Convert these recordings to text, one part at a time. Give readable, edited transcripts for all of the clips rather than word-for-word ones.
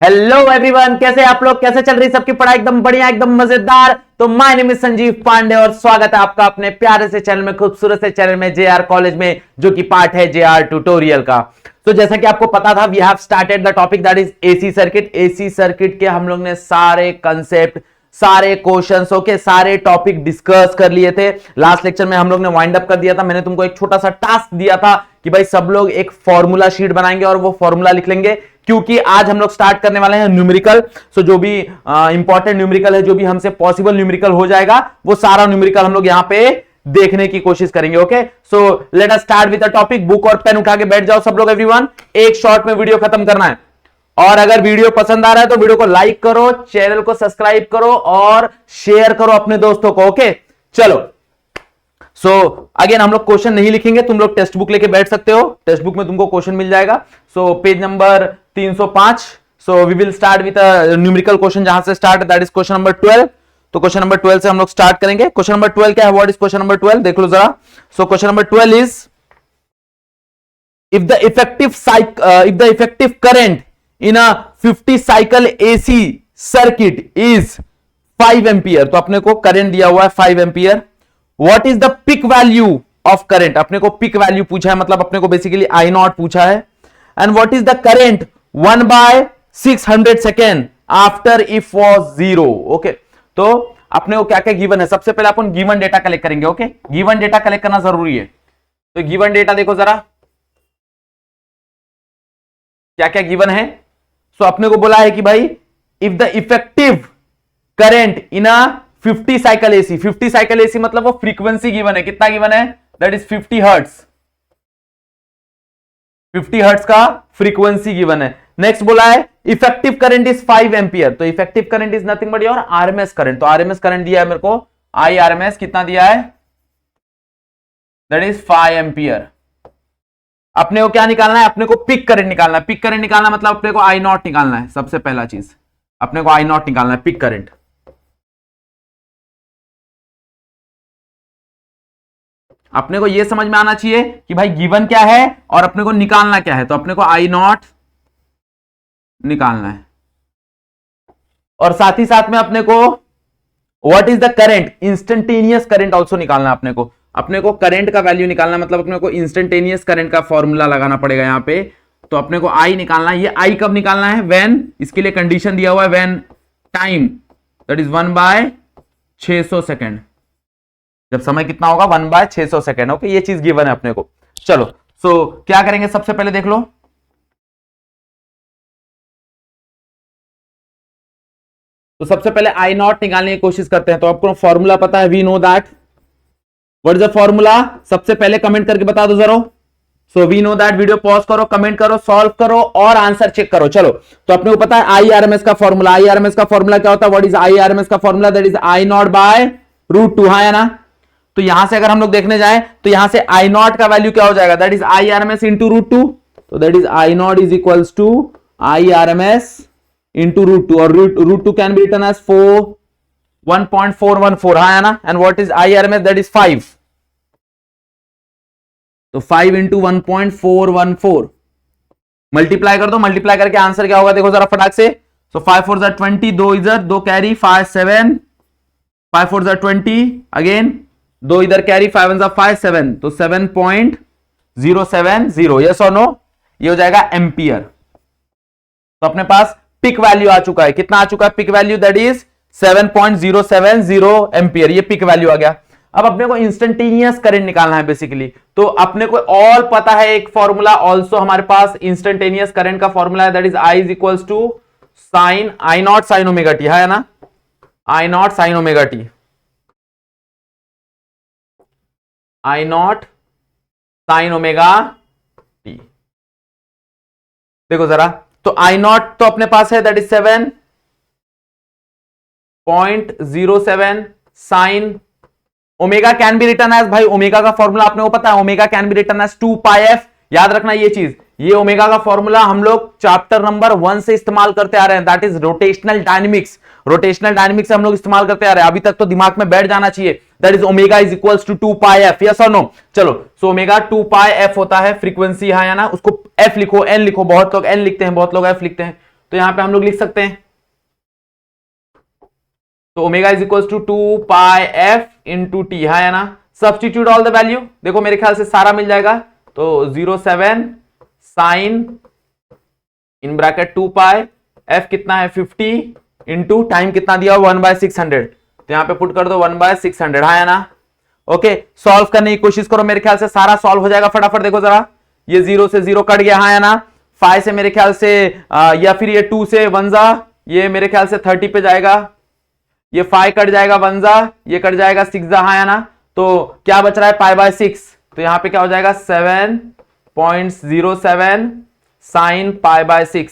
Hello everyone, कैसे आप लोग? कैसे चल रही सबकी पढ़ाई? एकदम बढ़िया, एकदम मजेदार। तो my name is Sanjeev Pandey और स्वागत है आपका अपने प्यारे से चैनल में, खूबसूरत से चैनल में, जेआर कॉलेज में, जो कि पार्ट है जेआर ट्यूटोरियल का। तो जैसा कि आपको पता था, we have started the topic that is AC circuit. AC circuit के हम लोग ने सारे कंसेप्ट, सारे क्वेश्चंस, ओके, सारे टॉपिक डिस्कस कर लिए थे। लास्ट लेक्चर में हम लोग ने वाइंड अप कर दिया था। मैंने तुमको एक छोटा सा टास्क दिया था कि भाई सब लोग एक फॉर्मूला शीट बनाएंगे और वो फॉर्मूला लिख लेंगे, क्योंकि आज हम लोग स्टार्ट करने वाले हैं न्यूमेरिकल। सो जो भी इंपॉर्टेंट न्यूमेरिकल है, जो भी हमसे पॉसिबल न्यूमेरिकल हो जाएगा, वो सारा न्यूमेरिकल हम लोग यहां पे देखने की कोशिश करेंगे। Okay, so let us start with the topic. Book और पेन उठा के बैठ जाओ सब लोग। एवरीवन, एक शॉट में वीडियो खत्म करना है। और अगर वीडियो पसंद आ रहा है तो वीडियो को लाइक करो, चैनल को सब्सक्राइब करो और शेयर करो अपने दोस्तों को। ओके, चलो। सो अगेन हम लोग क्वेश्चन नहीं लिखेंगे, तुम लोग टेक्स्ट बुक लेके बैठ सकते हो। टेक्स्ट बुक में तुमको क्वेश्चन मिल जाएगा। So page number 305। So we will start with numerical question, जहां से start that is question number 12। तो क्वेश्चन नंबर 12 से हम लोग स्टार्ट करेंगे। क्वेश्चन नंबर 12 क्या है? What is question number 12? देख लो जरा। So question number 12 is if the effective current in a 50 cycle AC circuit is 5 ampere. तो अपने को करंट दिया हुआ है 5 ampere. What is the peak value of current? अपने को पिक वैल्यू पूछा है, मतलब अपने को बेसिकली आई नॉट पूछा है। And what is the current 1/600 second after if was 0। Okay, तो अपने को क्या क्या गिवन है? सबसे पहले अपन गिवन डेटा कलेक्ट करेंगे। ओके, गिवन डेटा कलेक्ट करना जरूरी है। तो गिवन डेटा देखो जरा, क्या क्या गिवन है। सो अपने को बोला है कि भाई if the effective current in a 50 cycle AC, 50 cycle AC मतलब वो फ्रीक्वेंसी गिवन है। कितना गिवन है? That is 50 hertz. 50 हर्ट्ज का फ्रीक्वेंसी गिवन है। नेक्स्ट बोला है इफेक्टिव करंट इज 5 एम्पियर। तो effective current is nothing but your RMS current. तो आरएमएस करंट दिया है मेरे को, आई आरएमएस कितना दिया है? That is 5 ampere. अपने को क्या निकालना है? अपने को पिक करंट निकालना है। पिक करंट निकालना मतलब अपने को आई नॉट निकालना है। सबसे पहला चीज अपने को आई नॉट निकालना है, पिक करंट। अपने को यह समझ में आना चाहिए कि भाई गिवन क्या है और अपने को निकालना क्या है। तो अपने को आई नॉट निकालना है और साथ ही साथ में अपने को what is the current, instantaneous current also निकालना है। अपने को करंट का वैल्यू निकालना, मतलब अपने को इंस्टेंटेनियस करंट का फॉर्मूला लगाना पड़ेगा यहां पे। तो अपने को आई निकालना है। ये आई कब निकालना है? व्हेन, इसके लिए कंडीशन दिया हुआ है, when time that is 1/600 second. जब समय कितना होगा? 1/600 सेकेंड। ओके, ये चीज गिवन है अपने को। चलो, सो क्या करेंगे? सबसे पहले देख लो, तो सबसे पहले आई नॉट निकालने की कोशिश करते हैं। तो आपको फॉर्मूला पता है, we know that. What is the formula? सबसे पहले कमेंट करके बता दो जरा। So we know that. Video pause करो, कमेंट करो, सॉल्व करो और आंसर चेक करो। चलो, तो अपने को पता है आई आरएमएस का फॉर्मूला। आई आरएमएस का फॉर्मूला क्या होता है? व्हाट इज आई आरएमएस का formula? That is I not by √2। हाँ या ना? तो यहां से अगर हम लोग देखने जाए तो यहां से आई नॉट का वैल्यू क्या हो जाएगा? That is I RMS into √2। तो that is I naught is equals to I RMS into √2 और √2 कैन बी रिटन एज 1.414। हाँ या ना? And what is I RMS? That is 5। तो 5 इंटू 1.414 मल्टीप्लाई कर दो। मल्टीप्लाई करके आंसर क्या होगा देखो जरा फटाक से। सो 5 4 20, 2 इधर, 2 कैरी, 5 7, 5 4 20 अगेन, 2 इधर कैरी, 5 1 5 7, तो 7.070। यस और नो? ये हो जाएगा एम्पियर। तो अपने पास पिक वैल्यू आ चुका है। कितना आ चुका है peak value? That is 7.070 ampere. ये पिक वैल्यू आ गया। अब अपने को इंस्टेंटेनियस करंट निकालना है बेसिकली। तो अपने को ऑल पता है एक फॉर्मूला ऑल्सो हमारे पास इंस्टेंटेनियस करंट का फॉर्मूला है, that is I is equals to sine I not sine omega T. है ना? I not sine omega T, I not sine omega T. देखो जरा, तो आई नॉट तो अपने पास है, that is 7.07 sine omega can be written as, भाई ओमेगा का फॉर्मूला आपने को पता है, omega can be written as 2πf। याद रखना ये चीज, ये ओमेगा का फॉर्मूला हम लोग चैप्टर नंबर 1 से इस्तेमाल करते आ रहे हैं, that is rotational dynamics. Rotational dynamics से हम लोग इस्तेमाल करते आ रहे हैं, अभी तक तो दिमाग में बैठ जाना चाहिए। That is omega is equals to 2πf। Yes और नो? चलो, सो ओमेगा 2πf होता है फ्रीक्वेंसी। हाँ या ना? उसको f लिखो, n लिखो, बहुत लोग n लिखते हैं, बहुत लोग f लिखते हैं। तो यहां पे हम लोग लिख सकते हैं, तो omega is equal to 2 pi f into T, है ना। सब्सटीट्यूट ऑल द वैल्यू, देखो मेरे ख्याल से सारा मिल जाएगा, तो 07 sine in bracket 2 pi F कितना है 50 इंटू टाइम कितना दिया 1/600, तो यहां पे पुट कर दो 1/600, है ना। ओके, सॉल्व करने की कोशिश करो, मेरे ख्याल से सारा सॉल्व हो जाएगा फटाफट। देखो जरा, ये 0 से 0 कट गया, है ना। 5 से मेरे ख्याल से या फिर ये 2 से 1 जा, ये मेरे ख्याल से 30 पे जाएगा, ये 5 कट जाएगा 1 जा, ये कट जाएगा 6 जा, है ना। तो क्या बच रहा है π/6, तो यहां पे क्या हो जाएगा 7.07 साइन π/6।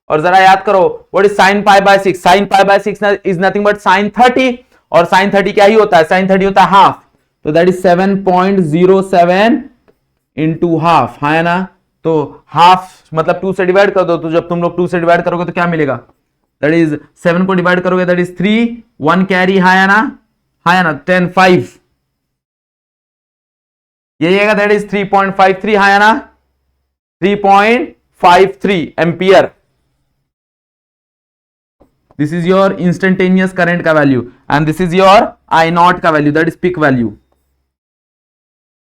और जरा याद करो what is sine π/6, sine π/6 is nothing but sine 30, और साइन 30 क्या ही होता है, साइन 30 होता है हाफ, तो दैट इज 7.07 इंटू हाफ, है ना। तो हाफ मतलब 2 से डिवाइड कर दो, तो जब तुम लोग 2 से डिवाइड करोगे तो क्या मिलेगा, दैट इज 7 को डिवाइड करोगे दैट इज 3, 1 कैरी, है ना, 10 5, यही आएगा, दैट इज 3.53, है ना, 3.53 ampere. This is your instantaneous current का value and this is your I naught का value, that is peak value.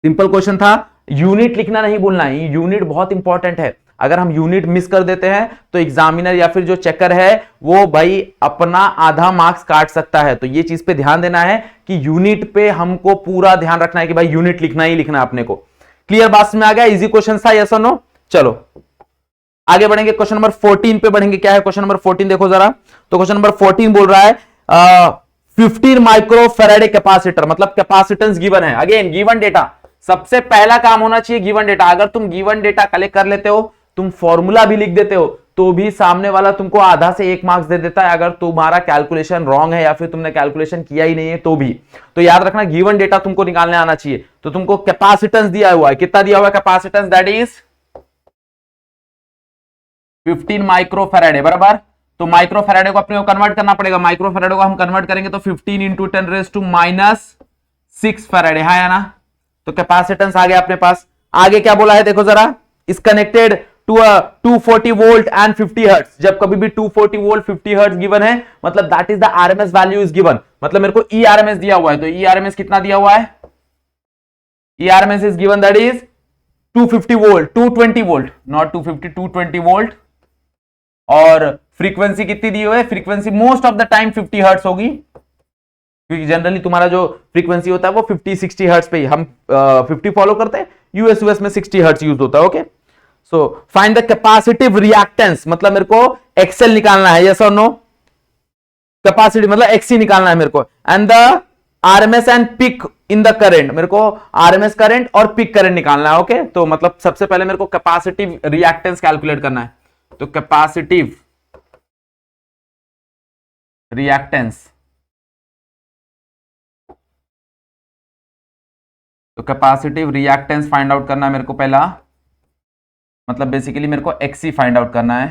Simple question था, यूनिट लिखना नहीं भूलना है, यूनिट बहुत इंपॉर्टेंट है। अगर हम यूनिट मिस कर देते हैं तो एग्जामिनर या फिर जो चेकर है वो भाई अपना आधा मार्क्स काट सकता है। तो ये चीज पे ध्यान देना है कि यूनिट पे हमको पूरा ध्यान रखना है कि भाई यूनिट लिखना ही लिखना है अपने को। क्लियर, बात में आ गया, इजी क्वेश्चन था, यस और नो। चलो आगे बढ़ेंगे, क्वेश्चन नंबर 14 पे बढ़ेंगे। क्या है क्वेश्चन नंबर 14, देखो जरा। तो क्वेश्चन नंबर 14 बोल रहा है 15 माइक्रो फेराडे कैपेसिटर, मतलब कैपेसिटेंस गिवन है। अगेन गिवन डेटा, सबसे पहला काम होना चाहिए गिवन डेटा। अगर तुम गिवन डेटा कलेक्ट कर लेते हो, तुम फॉर्मूला भी लिख देते हो, तो भी सामने वाला तुमको आधा से 1 मार्क्स दे देता है, अगर तुम्हारा कैलकुलेशन रॉन्ग है या फिर तुमने कैलकुलेशन किया ही नहीं है तो भी। तो याद रखना गिवन डेटा तुमको निकालने आना चाहिए। तो तुमको कैपेसिटेंस दिया हुआ है, कितना दिया हुआ है capacitance, that is 15 micro Faraday, बराबर। तो माइक्रो फेराडे को अपने को कन्वर्ट करना पड़ेगा, माइक्रो फेराडे को हम कन्वर्ट करेंगे तो 15 इंटू 10⁻6 फेराडे, है ना। तो कैपेसिटेंस आ गया अपने पास। आगे क्या बोला है देखो जरा, is connected to 240 volt and 50 hertz. जब कभी भी 240 वोल्ट 50 हर्ट्ज गिवन है, मतलब that is the RMS value is given, मतलब मेरे को ईआरएमएस दिया हुआ है। तो ईआरएमएस कितना दिया हुआ है, E RMS is given that is 250 volt, 220 volt, not 250, 220 volt. और फ्रीक्वेंसी कितनी दी हुई है, frequency most of the time 50 hertz होगी, क्योंकि जनरली तुम्हारा जो फ्रीक्वेंसी होता है वो 50-60 हर्ट्ज पे ही, हम 50 फॉलो करते हैं, यूएस में 60 हर्ट्ज यूज होता है। Okay, so find the capacitive reactance, मतलब मेरे को एक्सएल निकालना है, यस और नो। कैपेसिटी मतलब एक्सी निकालना है मेरे को, and the RMS and peak in the current, मेरे को आरएमएस करंट और पिक करंट निकालना है। ओके, तो मतलब सबसे पहले मेरे को कैपेसिटिव रिएक्टेंस कैलकुलेट करना है। तो कैपेसिटिव रिएक्टेंस, तो कैपेसिटिव रिएक्टेंस फाइंड आउट करना है मेरे को पहला, मतलब बेसिकली मेरे को एक्सी फाइंड आउट करना है।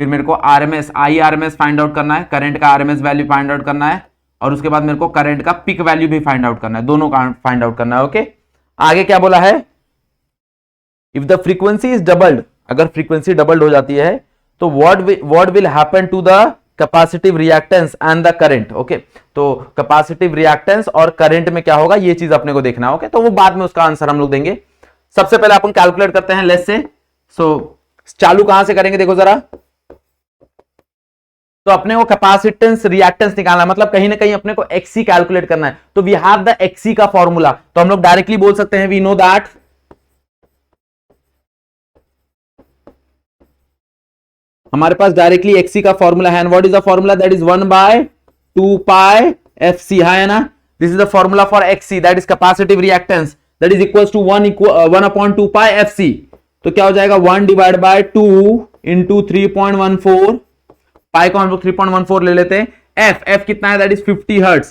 फिर मेरे को आरएमएस, आरएमएस फाइंड आउट करना है, करंट का आरएमएस वैल्यू फाइंड आउट करना है, और उसके बाद मेरे को करंट का पिक वैल्यू भी फाइंड आउट करना है, दोनों का फाइंड आउट करना है। ओके, आगे क्या बोला है, if the frequency is doubled, अगर फ्रीक्वेंसी डबल्ड हो जाती है तो what will happen to the capacitive reactance and the current. Okay, तो कैपेसिटिव रिएक्टेंस और करंट में क्या होगा, ये चीज अपने को देखना है। ओके, तो वो बाद में उसका आंसर हम लोग देंगे। सबसे पहले अपन कैलकुलेट करते हैं लेस से। सो चालू कहां से करेंगे देखो जरा। तो अपने को कैपेसिटेंस रिएक्टेंस निकालना है, मतलब कहीं ना कहीं अपने को एक्सी कैलकुलेट करना है। तो वी हैव द एक्सी का फॉर्मूला, तो हम लोग डायरेक्टली बोल सकते हैं वी नो दैट हमारे पास डायरेक्टली एक्सी का फॉर्मूला है। And what is the formula, that is 1/2 pi fC, है ना। This is the formula for XC, that is capacitive reactance, that is equals to 1/2 pi fC. तो क्या हो जाएगा 1/2 इंटू 3.14, पाई को हम लोग 3.14 ले लेते हैं। एफ कितना है, दैट इज 50 हर्ट्ज।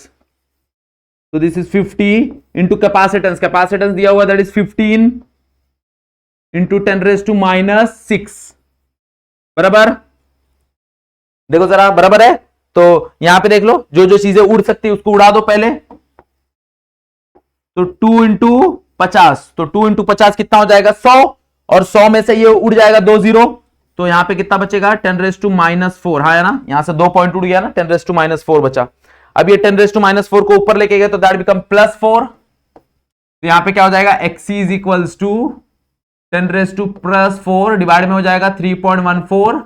तो this is 50 into capacitance, capacitance दिया हुआ दैट इज 15 इंटू 10⁻⁻6, बराबर। देखो जरा, बराबर है। तो यहां पे देख लो, जो जो चीजें उड़ सकती है उसको उड़ा दो पहले। तो 2 इंटू 50, तो 2 इंटू 50 कितना हो जाएगा 100, और 100 में से ये उड़ जाएगा 2 0, तो यहां पे कितना बचेगा 10⁻⁻⁴, हाँ है ना, यहां से 2 पॉइंट उड़ गया ना, 10⁻⁻⁴ बचा। अब ये 10⁻⁻⁴ को ऊपर लेके गए तो दैट बिकम +4। तो यहां पे क्या हो जाएगा xc is equals to 10⁻⁻⁴ divide में हो जाएगा 3.14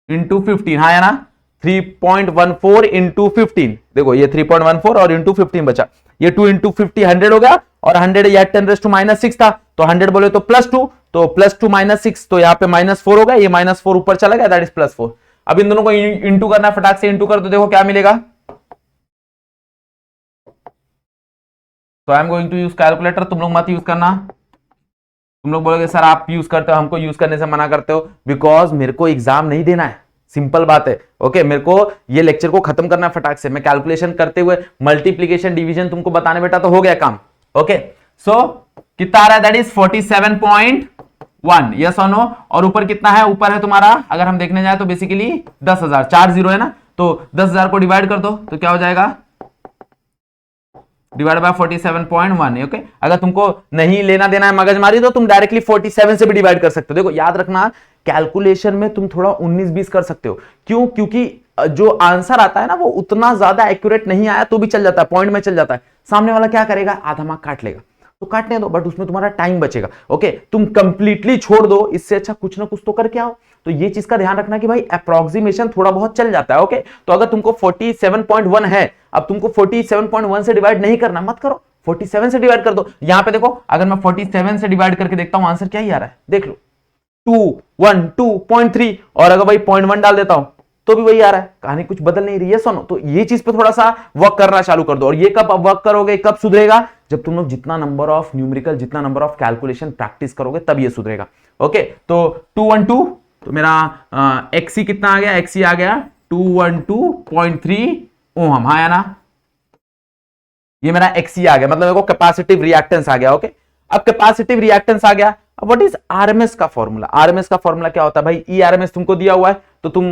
इंटू 15, हाँ है ना, 3.14 इंटू 15। देखो ये 3.14 और इंटू 15 बचा, ये 2 इंटू 50 100 हो गया, और 100 या 10⁻⁻6 था तो 100 बोले तो +2, तो +2 -6, तो यहाँ पे -4 हो गया, ये -4 ऊपर चला गया, दैट इज +4। अब इन दोनों को इंटू करना, फटाक से इंटू कर दो, देखो क्या मिलेगा। तो I am going to use calculator, तुम लोग मत यूज करना। तुम लोग बोलोगे सर आप यूज करते हो, हमको यूज करने से मना करते हो, बिकॉज मेरे को एग्जाम नहीं देना है, सिंपल बात है। ओके मेरे को ये लेक्चर को खत्म करना है फटाक से, मैं कैलकुलेशन करते हुए मल्टीप्लीकेशन डिवीजन तुमको बताने बेटा तो हो गया काम। ओके सो कितना आ रहा है, दैट इज 47.1, यस और नो। और ऊपर कितना है, ऊपर है तुम्हारा, अगर हम देखने जाए तो बेसिकली 10,000, 4 0 है ना, तो 10,000 को डिवाइड कर दो तो क्या हो जाएगा, डिवाइड बाय 47.1। ओके अगर तुमको नहीं लेना देना है मगजमारी तो तुम डायरेक्टली 47 से भी डिवाइड कर सकते हो। देखो याद रखना कैलकुलेशन में तुम थोड़ा 19-20 कर सकते हो, क्यों, क्योंकि जो आंसर आता है ना वो उतना ज्यादा एक्यूरेट नहीं आया तो भी चल जाता है, पॉइंट में चल जाता है। सामने वाला क्या करेगा, आधा मार्क काट लेगा, तो काटने दो, बट उसमें तुम्हारा टाइम बचेगा। ओके तुम कंप्लीटली छोड़ दो, इससे अच्छा कुछ ना कुछ तो करके आओ। तो ये चीज का ध्यान रखना कि भाई अप्रोक्सीमेशन थोड़ा बहुत चल जाता है। ओके तो अगर तुमको 47.1 है, अब तुमको 47.1 से डिवाइड नहीं करना, मत करो, 47 से डिवाइड कर दो। यहां पे देखो अगर मैं 47 से डिवाइड करके देखता हूं आंसर क्या ही आ रहा है, देख लो 2.3, और अगर भाई 0.1 डाल देता हूं तो भी वही आ रहा है, कहानी कुछ बदल नहीं रही है। सुनो, तो ये चीज पे थोड़ा सा वर्क करना चालू कर दो। और ये कब वर्क करोगे, कब सुधरेगा, जब तुम लोग जितना नंबर ऑफ न्यूमेरिकल, जितना नंबर ऑफ कैलकुलेशन प्रैक्टिस करोगे तब ये सुधरेगा। ओके तो 212, तो मेरा एक्सी कितना आ गया, एक्सी आ गया 212.3 ओम, हाँ या ना, ये मेरा एक्सी आ गया, मतलब मेरे को कैपेसिटिव रिएक्टेंस आ गया। ओके अब कैपेसिटिव रिएक्टेंस आ गया, अब व्हाट इज आरएमएस का फॉर्मूला, आरएमएस का फॉर्मूला क्या होता है भाई, ई आरएमएस तुमको दिया हुआ है तो तुम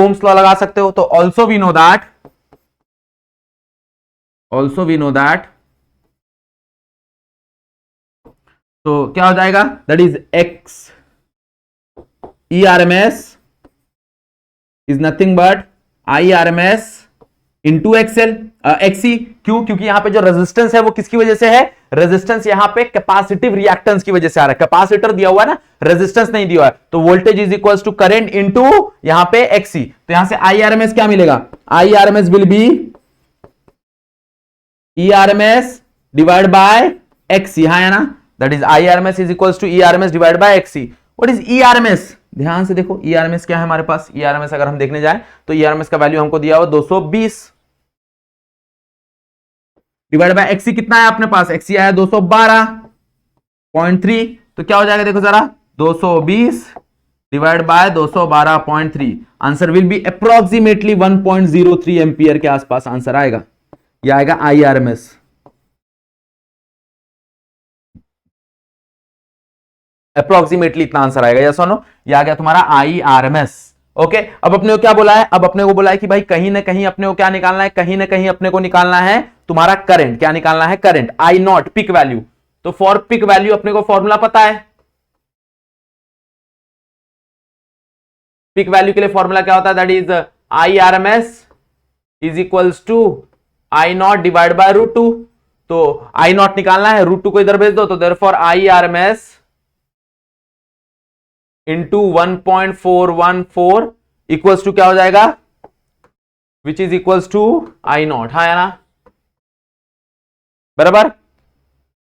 ओम्स लॉ लगा सकते हो। तो ऑल्सो वी नो दैट तो क्या हो जाएगा, that is X E RMS is nothing but I RMS into XL XC. क्यों, क्योंकि यहां पे जो रेजिस्टेंस है वो किसकी वजह से है, रेजिस्टेंस यहां पे कैपेसिटिव रिएक्टेंस की वजह से आ रहा है, कैपेसिटर दिया हुआ है ना, रेजिस्टेंस नहीं दिया हुआ है। तो voltage is equals to current into यहां पे एक्सी, तो यहां से आई आरएमएस क्या मिलेगा, I RMS will be E RMS divide by XC, हाँ है ना, that is I RMS is equals to E RMS divide by XC. What is E RMS, ध्यान से देखो ई आरएमएस क्या है हमारे पास, ई आरएमएस अगर हम देखने जाए तो ई आरएमएस का वैल्यू हमको दिया हुआ 220 डिवाइड बाय एक्सी कितना है अपने पास, एक्सी आया 212.3, तो क्या हो जाएगा देखो जरा, 220 divide by 212.3, answer will be approximately 1.03 ampere के आसपास आंसर आएगा, यह आएगा आई आरएमएस। अप्रोक्सीमेटली इतना आंसर आएगा, यस और नो, ये आ गया तुम्हारा आई आरएमएस। ओके अब अपने को क्या बोला है, अब अपने को बोला है कि भाई कहीं ना कहीं अपने को क्या निकालना है, कहीं ना कहीं अपने को निकालना है तुम्हारा करंट, क्या निकालना है, current I naught peak value. तो फॉर पिक वैल्यू अपने को फॉर्मूला पता है, पिक वैल्यू के लिए फॉर्मूला क्या होता है, that is I RMS is equals to I naught divide by √2। तो आई नॉट निकालना है, √2 को इधर भेज दो, तो therefore I RMS into 1.414 equals to क्या हो जाएगा, which is equals to I naught, हाँ है ना, बराबर।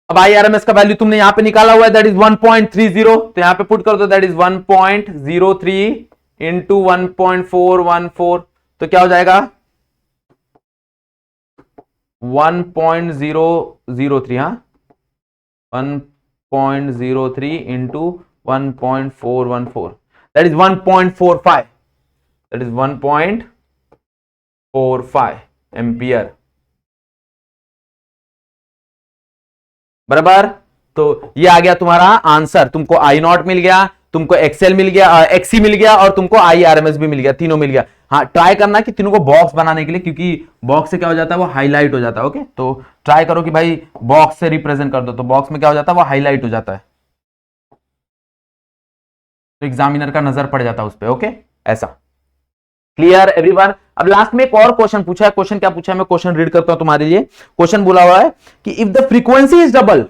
अब आई आरएमएस का वैल्यू तुमने यहां पे निकाला हुआ है, दैट इज 1.30, तो यहां पे पुट कर दो, दैट इज 1.03 इंटू 1.414, तो क्या हो जाएगा 1.003, हाँ 1.03 into 1.414, that is 1.45, that is 1.45 ampere, बराबर। तो ये आ गया तुम्हारा आंसर, तुमको आई नॉट मिल गया, तुमको एक्सएल मिल गया, एक्सी मिल गया, और तुमको आई आरएमएस भी मिल गया, तीनों मिल गया। हाँ ट्राई करना कि तीनों को बॉक्स बनाने के लिए, क्योंकि बॉक्स से क्या हो जाता है वो हाईलाइट हो जाता है। ओके तो ट्राई करो कि भाई बॉक्स से रिप्रेजेंट कर दो, तो बॉक्स में क्या हो जाता है वो हाईलाइट हो जाता है। तो एग्जामिनर का नजर पड़ जाता है उस पर। ओके, ऐसा क्लियर एवरीवन। अब लास्ट में एक और क्वेश्चन पूछा है। क्वेश्चन क्या पूछा है, मैं क्वेश्चन रीड करता हूं तुम्हारे लिए। क्वेश्चन बोला हुआ है कि if the frequency is double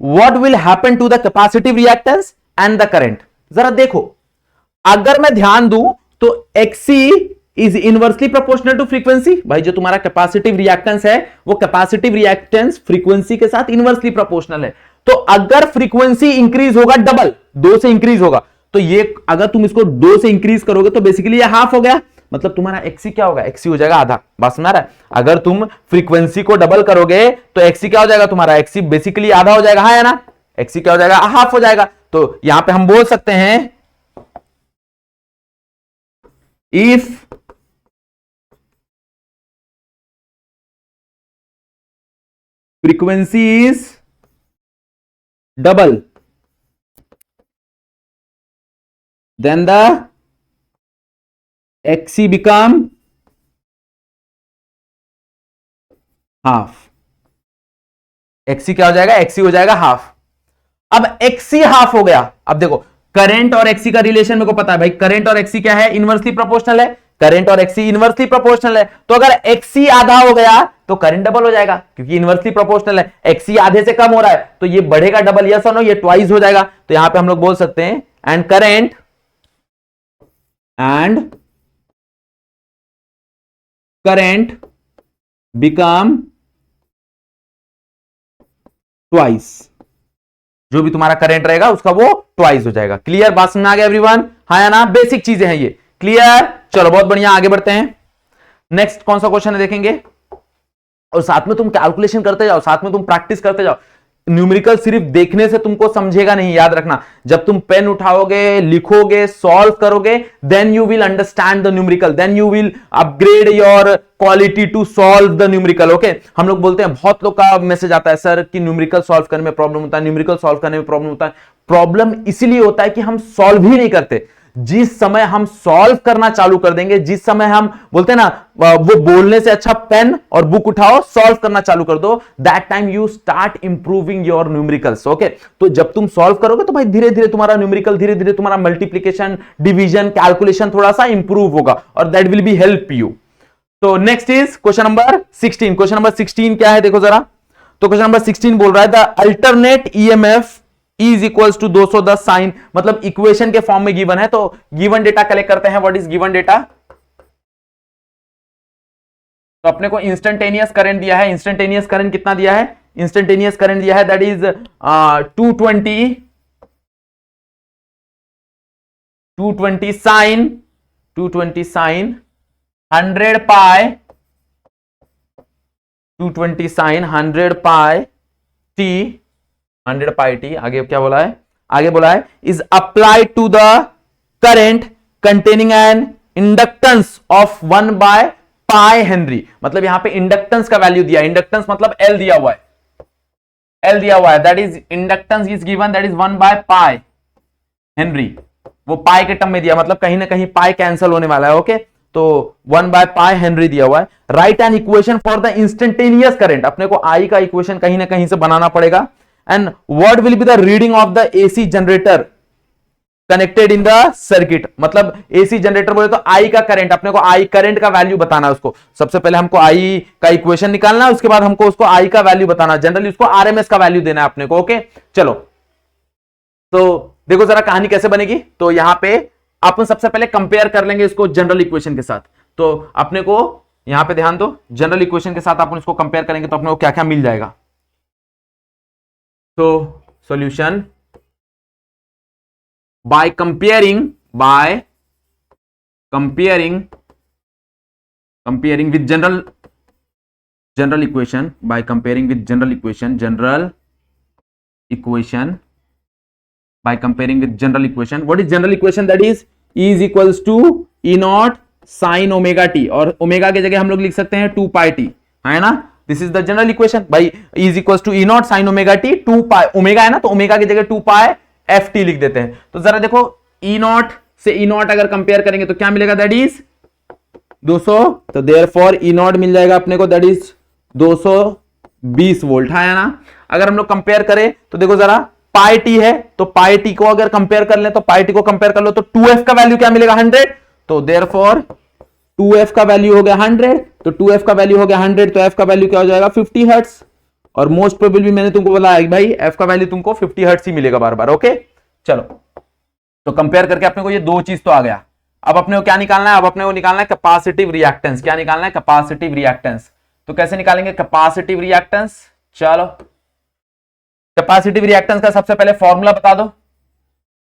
what will happen to the capacitive reactance and the current. जरा देखो, अगर मैं ध्यान दूं तो XC is inversely proportional to frequency. भाई जो तुम्हारा कैपेसिटिव रिएक्टेंस है वो कैपेसिटिव रिएक्टेंस फ्रीक्वेंसी के साथ इनवर्सली प्रोपोर्शनल है। तो अगर फ्रीक्वेंसी इंक्रीज होगा, डबल 2 से इंक्रीज होगा, तो ये अगर तुम इसको 2 से इंक्रीज करोगे तो बेसिकली ये हाफ हो गया। मतलब तुम्हारा XC क्या होगा, XC हो जाएगा आधा। बात समझ रहा है? अगर तुम फ्रीक्वेंसी को डबल करोगे तो XC क्या हो जाएगा तुम्हारा, XC बेसिकली आधा हो जाएगा, हाँ या ना? XC क्या हो जाएगा, हाफ हो जाएगा। तो यहां पे हम बोल सकते हैं if frequency is double then the XC become half। XC क्या हो जाएगा, XC हो जाएगा हाफ। अब XC हाफ हो गया। अब देखो करंट और XC का रिलेशन मेरे को पता है भाई, करंट और XC क्या है, इनवर्सली प्रोपोर्शनल है। करंट और XC इनवर्सली प्रोपोर्शनल है, तो अगर XC आधा हो गया तो करंट डबल हो जाएगा, क्योंकि इनवर्सली प्रोपोर्शनल है। XC आधे से कम हो रहा है तो ये बढ़ेगा डबल, यस और नो, ये ट्वाइस हो जाएगा। तो यहां पे हम लोग बोल सकते हैं एंड करंट बिकम ट्वाइस। जो भी तुम्हारा करंट रहेगा उसका वो ट्वाइस हो जाएगा। क्लियर, बात समझ में आ गया एवरीवन? हाँ या ना? बेसिक चीजें हैं ये। क्लियर, चलो बहुत बढ़िया, आगे बढ़ते हैं। नेक्स्ट कौन सा क्वेश्चन है देखेंगे, और साथ में तुम कैलकुलेशन करते जाओ, साथ में तुम प्रैक्टिस करते जाओ। न्यूमेरिकल सिर्फ देखने से तुमको समझेगा नहीं, याद रखना। जब तुम पेन उठाओगे, लिखोगे, सॉल्व करोगे, then you will understand the numerical, then you will upgrade your quality to solve the numerical. Okay, हम लोग बोलते हैं, बहुत लोग का मैसेज आता है सर कि न्यूमेरिकल सॉल्व करने में प्रॉब्लम होता है, न्यूमेरिकल सॉल्व करने में प्रॉब्लम होता है। प्रॉब्लम इसीलिए होता है कि हम सॉल्व ही नहीं करते। जिस समय हम सॉल्व करना चालू कर देंगे, जिस समय हम बोलते हैं ना वो बोलने से अच्छा पेन और बुक उठाओ, सॉल्व करना चालू कर दो, that time you start improving your numericals. Okay, तो जब तुम सॉल्व करोगे तो भाई धीरे धीरे तुम्हारा न्यूमेरिकल, धीरे धीरे तुम्हारा मल्टीप्लिकेशन, डिवीजन, कैलकुलेशन थोड़ा सा इंप्रूव होगा और that will be help you. तो next is question number 16। Question number 16 क्या है देखो जरा। तो क्वेश्चन नंबर 16 बोल रहा है the alternate EMF is equals to 210 sine. मतलब इक्वेशन के फॉर्म में गिवन है, तो गिवन डेटा कलेक्ट करते हैं। What is given data? तो अपने को इंस्टेंटेनियस करंट दिया है। इंस्टेंटेनियस करंट कितना दिया है? इंस्टेंटेनियस करंट दिया है that is 220 sine 100 pi 220 sine 100 pi t 100 pi t. आगे क्या बोला है? आगे बोला है is applied to the current containing an inductance of 1 by pi henry. मतलब यहां पे इंडक्टेंस का वैल्यू दिया है। इंडक्टेंस मतलब L दिया हुआ है, L दिया हुआ है, that is inductance is given that is 1 by pi Henry. वो पाई के टर्म में दिया, मतलब कहीं ना कहीं पाई कैंसिल होने वाला है। ओके, तो 1 बाय पाई हेनरी दिया हुआ है। Right an equation for the instantaneous current. अपने को आई का इक्वेशन कहीं ना कहीं से बनाना पड़ेगा। And what will be the reading of the AC generator connected in the circuit. मतलब AC जनरेटर बोले तो आई का करंट, अपने को आई करंट का वैल्यू बताना है उसको। सबसे पहले हमको आई का इक्वेशन निकालना है, उसके बाद हमको उसको आई का वैल्यू बताना, जनरली उसको RMS का वैल्यू देना है अपने को। ओके, चलो तो देखो जरा कहानी कैसे बनेगी। तो यहां पे अपन सबसे पहले कंपेयर कर लेंगे इसको जनरल इक्वेशन के साथ। तो अपने को यहां पे ध्यान दो, जनरल इक्वेशन के साथ अपन इसको कंपेयर करेंगे तो अपने को क्या क्या मिल जाएगा। तो solution by comparing with general equation, by comparing with general equation, by comparing with general equation. What is general equation? That is E is equals to E naught sin omega t, और omega की जगह हम लोग लिख सकते हैं 2 pi t, है ना। This is the general equation. भाई E is equals to E naught sin omega t, 2 pi omega है ना, तो ओमेगा की जगह 2 pi FT लिख देते हैं। तो जरा देखो E naught से E naught अगर कंपेयर करेंगे तो क्या मिलेगा? That is 200। तो देयरफॉर E naught मिल जाएगा अपने को, दैट इज 220 वोल्ट, है ना। अगर हम लोग कंपेयर करें तो देखो जरा पाई टी है, तो पाई टी को अगर कंपेयर कर ले तो पाई टी को कंपेयर कर लो तो 2f का वैल्यू क्या मिलेगा 100, तो देयरफॉर 2f का वैल्यू हो गया 100, तो 2f का वैल्यू हो गया 100, तो f का वैल्यू क्या हो जाएगा 50 हर्ट्ज। और मोस्ट प्रोबेबली मैंने तुमको बोला भाई f का वैल्यू तुमको 50 हर्ट्ज ही मिलेगा बार बार। ओके चलो, तो कंपेयर करके अपने को ये दो चीज तो आ गया। अब अपने को क्या निकालना है, अब अपने को निकालना है कैपेसिटिव रिएक्टेंस। क्या निकालना है, कैपेसिटिव रिएक्टेंस। तो कैसे निकालेंगे कैपेसिटिव रिएक्टेंस, चलो कैपेसिटिव रिएक्टेंस का सबसे पहले फॉर्मूला बता दो,